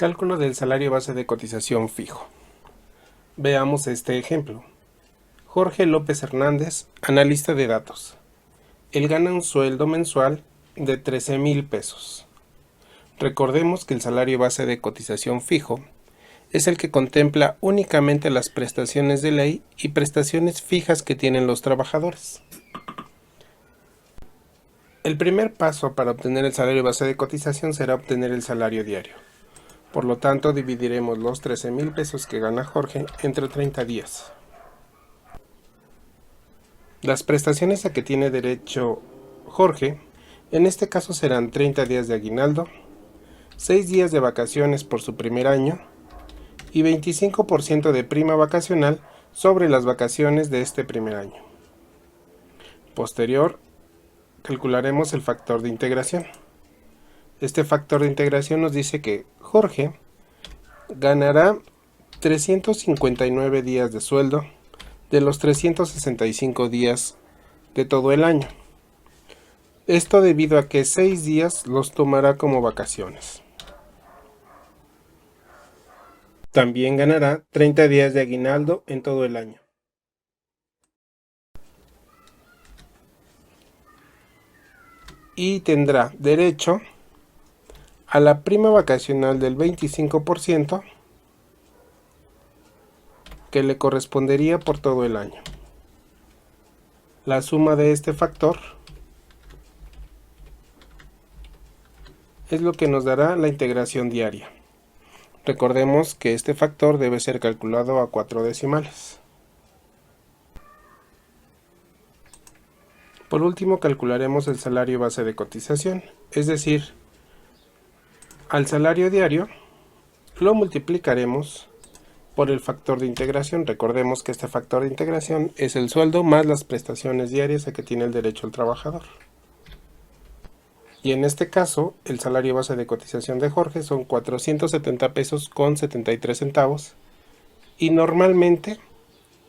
Cálculo del salario base de cotización fijo. Veamos este ejemplo. Jorge López Hernández, analista de datos. Él gana un sueldo mensual de 13,000 pesos. Recordemos que el salario base de cotización fijo es el que contempla únicamente las prestaciones de ley y prestaciones fijas que tienen los trabajadores. El primer paso para obtener el salario base de cotización será obtener el salario diario. Por lo tanto, dividiremos los 13,000 pesos que gana Jorge entre 30 días. Las prestaciones a que tiene derecho Jorge, en este caso serán 30 días de aguinaldo, 6 días de vacaciones por su primer año y 25% de prima vacacional sobre las vacaciones de este primer año. Posterior, calcularemos el factor de integración. Este factor de integración nos dice que Jorge ganará 359 días de sueldo de los 365 días de todo el año. Esto debido a que 6 días los tomará como vacaciones. También ganará 30 días de aguinaldo en todo el año. Y tendrá derecho a la prima vacacional del 25% que le correspondería por todo el año. La suma de este factor es lo que nos dará la integración diaria. Recordemos que este factor debe ser calculado a 4 decimales. Por último, calcularemos el salario base de cotización, es decir, al salario diario lo multiplicaremos por el factor de integración. Recordemos que este factor de integración es el sueldo más las prestaciones diarias a que tiene el derecho el trabajador. Y en este caso, el salario base de cotización de Jorge son 470 pesos con 73 centavos. Y normalmente,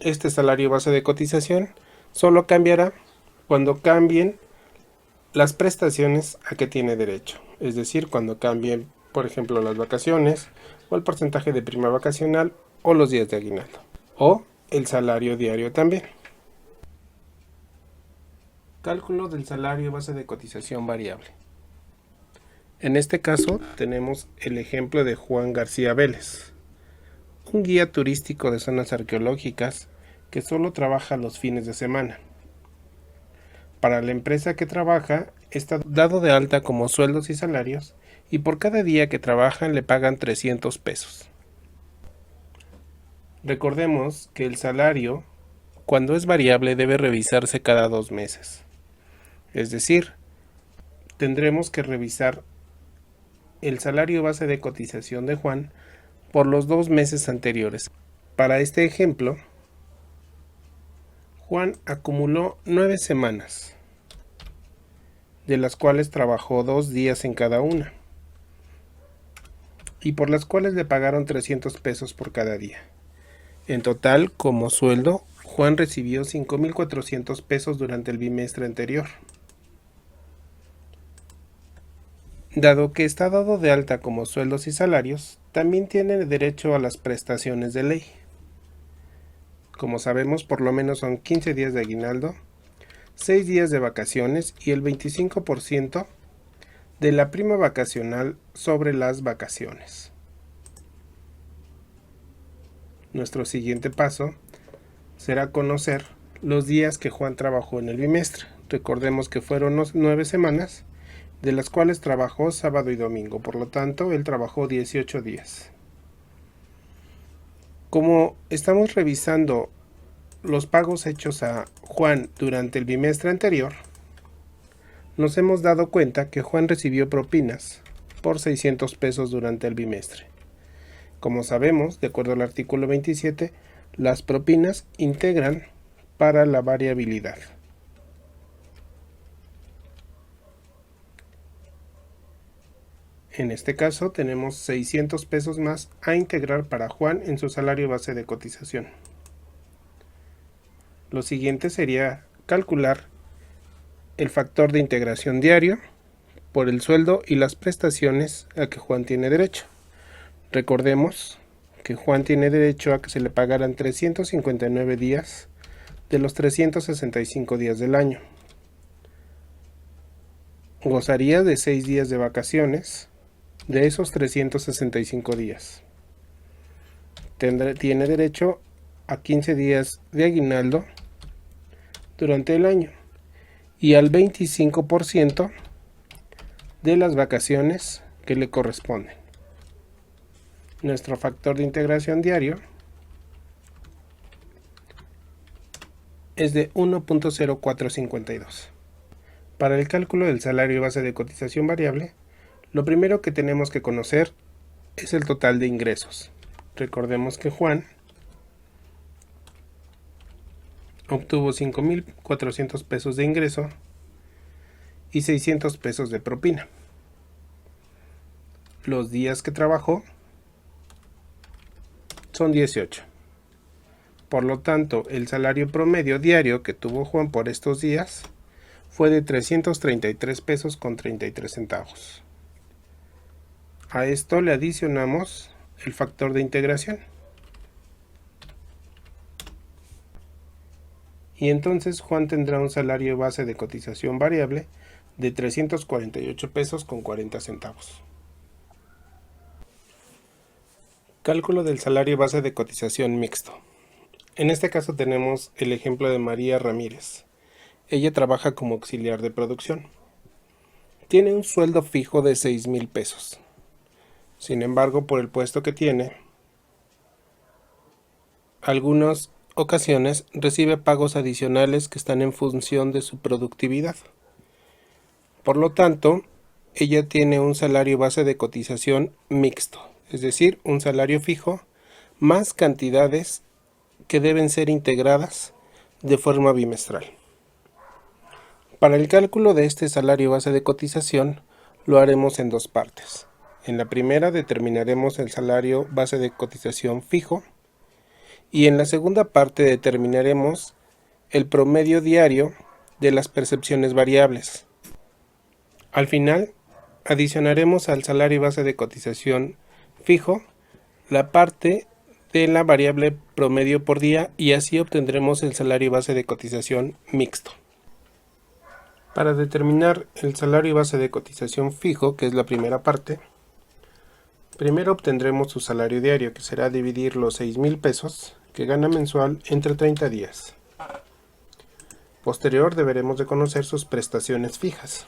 este salario base de cotización solo cambiará cuando cambien las prestaciones a que tiene derecho. Es decir, cuando cambien, por ejemplo, las vacaciones, o el porcentaje de prima vacacional, o los días de aguinaldo, o el salario diario también. Cálculo del salario base de cotización variable. En este caso tenemos el ejemplo de Juan García Vélez, un guía turístico de zonas arqueológicas que solo trabaja los fines de semana. Para la empresa que trabaja está dado de alta como sueldos y salarios, y por cada día que trabajan le pagan 300 pesos. Recordemos que el salario, cuando es variable, debe revisarse cada 2 meses. Es decir, tendremos que revisar el salario base de cotización de Juan por los 2 meses anteriores. Para este ejemplo, Juan acumuló 9 semanas, de las cuales trabajó 2 días en cada una, y por las cuales le pagaron 300 pesos por cada día. En total, como sueldo, Juan recibió 5,400 pesos durante el bimestre anterior. Dado que está dado de alta como sueldos y salarios, también tiene derecho a las prestaciones de ley. Como sabemos, por lo menos son 15 días de aguinaldo, 6 días de vacaciones y el 25% de la prima vacacional sobre las vacaciones. Nuestro siguiente paso será conocer los días que Juan trabajó en el bimestre. Recordemos que fueron 9 semanas, de las cuales trabajó sábado y domingo, por lo tanto, él trabajó 18 días. Como estamos revisando los pagos hechos a Juan durante el bimestre anterior, nos hemos dado cuenta que Juan recibió propinas por 600 pesos durante el bimestre. Como sabemos, de acuerdo al artículo 27, las propinas integran para la variabilidad. En este caso tenemos 600 pesos más a integrar para Juan en su salario base de cotización. Lo siguiente sería calcular el factor de integración diario por el sueldo y las prestaciones a que Juan tiene derecho. Recordemos que Juan tiene derecho a que se le pagaran 359 días de los 365 días del año. Gozaría de 6 días de vacaciones de esos 365 días. Tiene derecho a 15 días de aguinaldo durante el año y al 25% de las vacaciones que le corresponden. Nuestro factor de integración diario es de 1.0452. Para el cálculo del salario base de cotización variable, lo primero que tenemos que conocer es el total de ingresos. Recordemos que Juan obtuvo 5,400 pesos de ingreso y 600 pesos de propina. Los días que trabajó son 18. Por lo tanto, el salario promedio diario que tuvo Juan por estos días fue de 333 pesos con 33 centavos. A esto le adicionamos el factor de integración. Y entonces Juan tendrá un salario base de cotización variable de 348 pesos con 40 centavos. Cálculo del salario base de cotización mixto. En este caso tenemos el ejemplo de María Ramírez. Ella trabaja como auxiliar de producción. Tiene un sueldo fijo de 6,000 pesos. Sin embargo, por el puesto que tiene, algunas ocasiones recibe pagos adicionales que están en función de su productividad. Por lo tanto, ella tiene un salario base de cotización mixto, es decir, un salario fijo más cantidades que deben ser integradas de forma bimestral. Para el cálculo de este salario base de cotización lo haremos en dos partes. En la primera determinaremos el salario base de cotización fijo y en la segunda parte determinaremos el promedio diario de las percepciones variables. Al final, adicionaremos al salario base de cotización fijo la parte de la variable promedio por día y así obtendremos el salario base de cotización mixto. Para determinar el salario base de cotización fijo, que es la primera parte, primero obtendremos su salario diario, que será dividir los 6,000 pesos que gana mensual entre 30 días. Posterior deberemos de conocer sus prestaciones fijas.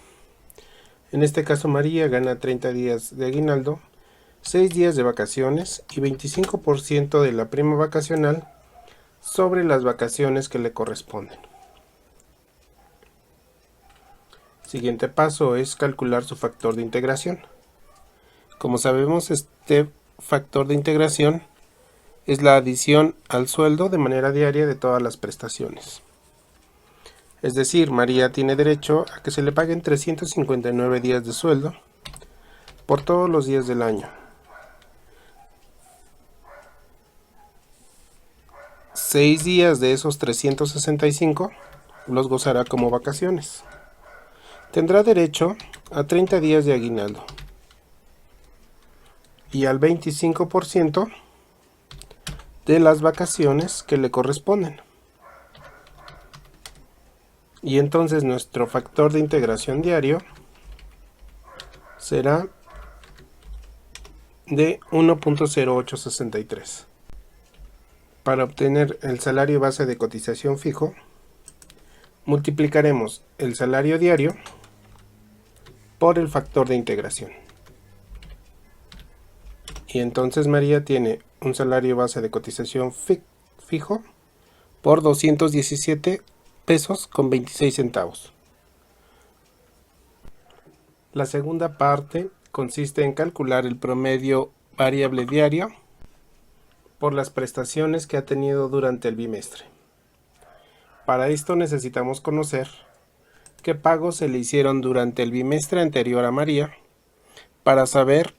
En este caso María gana 30 días de aguinaldo, 6 días de vacaciones y 25% de la prima vacacional sobre las vacaciones que le corresponden. Siguiente paso es calcular su factor de integración. Como sabemos, este factor de integración es la adición al sueldo de manera diaria de todas las prestaciones. Es decir, María tiene derecho a que se le paguen 359 días de sueldo por todos los días del año. 6 días de esos 365 los gozará como vacaciones. Tendrá derecho a 30 días de aguinaldo y al 25% de las vacaciones que le corresponden. Y entonces nuestro factor de integración diario será de 1.0863. Para obtener el salario base de cotización fijo, multiplicaremos el salario diario por el factor de integración. Y entonces María tiene un salario base de cotización fijo por 217 pesos con 26 centavos. La segunda parte consiste en calcular el promedio variable diario por las prestaciones que ha tenido durante el bimestre. Para esto necesitamos conocer qué pagos se le hicieron durante el bimestre anterior a María para saber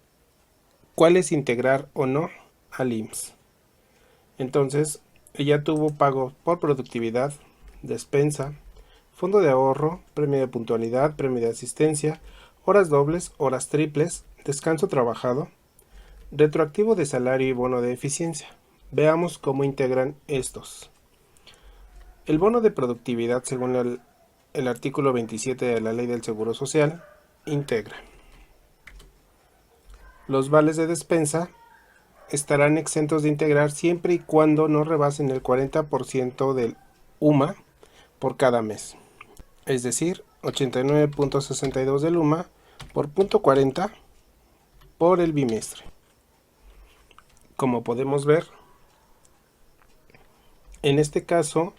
cuáles integrar o no al IMSS. Entonces, ella tuvo pagos por productividad, despensa, fondo de ahorro, premio de puntualidad, premio de asistencia, horas dobles, horas triples, descanso trabajado, Retroactivo de salario y bono de eficiencia. Veamos cómo integran estos. El bono de productividad, según el artículo 27 de la Ley del Seguro Social, integra. Los vales de despensa estarán exentos de integrar siempre y cuando no rebasen el 40% del UMA por cada mes, es decir, 89.62 del UMA por .40 por el bimestre. Como podemos ver, en este caso,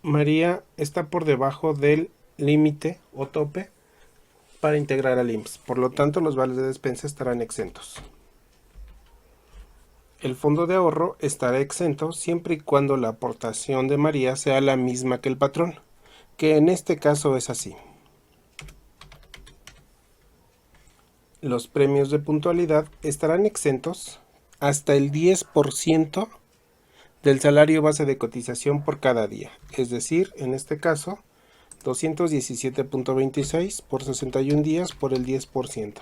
María está por debajo del límite o tope para integrar al IMSS, por lo tanto los vales de despensa estarán exentos. El fondo de ahorro estará exento siempre y cuando la aportación de María sea la misma que el patrón, que en este caso es así. Los premios de puntualidad estarán exentos hasta el 10% del salario base de cotización por cada día, es decir, en este caso, 217.26 por 61 días por el 10%.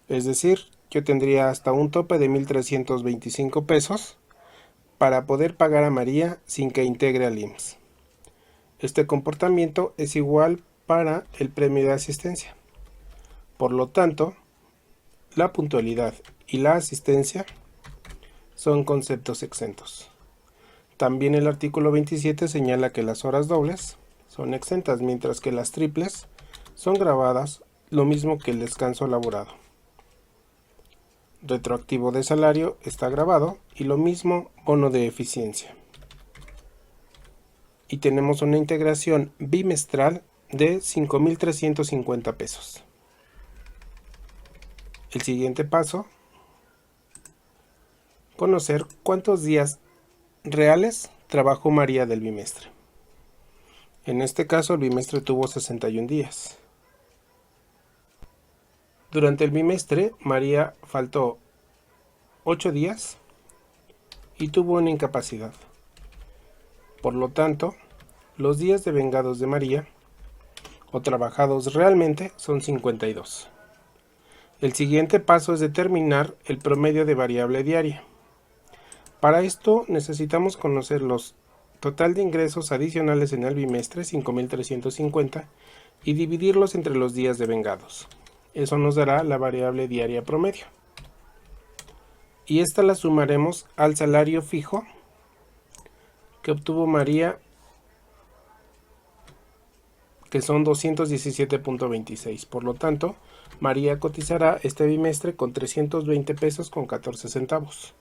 Es decir, yo tendría hasta un tope de 1.325 pesos para poder pagar a María sin que integre al IMSS. Este comportamiento es igual para el premio de asistencia. Por lo tanto, la puntualidad y la asistencia son conceptos exentos. También el artículo 27 señala que las horas dobles son exentas, mientras que las triples son gravadas, lo mismo que el descanso laborado. Retroactivo de salario está grabado y lo mismo bono de eficiencia. Y tenemos una integración bimestral de 5.350 pesos. El siguiente paso, conocer cuántos días reales trabajó María del bimestre. En este caso el bimestre tuvo 61 días. Durante el bimestre María faltó 8 días y tuvo una incapacidad. Por lo tanto, los días devengados de María o trabajados realmente son 52. El siguiente paso es determinar el promedio de variable diaria. Para esto necesitamos conocer los total de ingresos adicionales en el bimestre, 5.350, y dividirlos entre los días devengados. Eso nos dará la variable diaria promedio. Y esta la sumaremos al salario fijo que obtuvo María, que son 217.26. Por lo tanto, María cotizará este bimestre con 320 pesos con 14 centavos.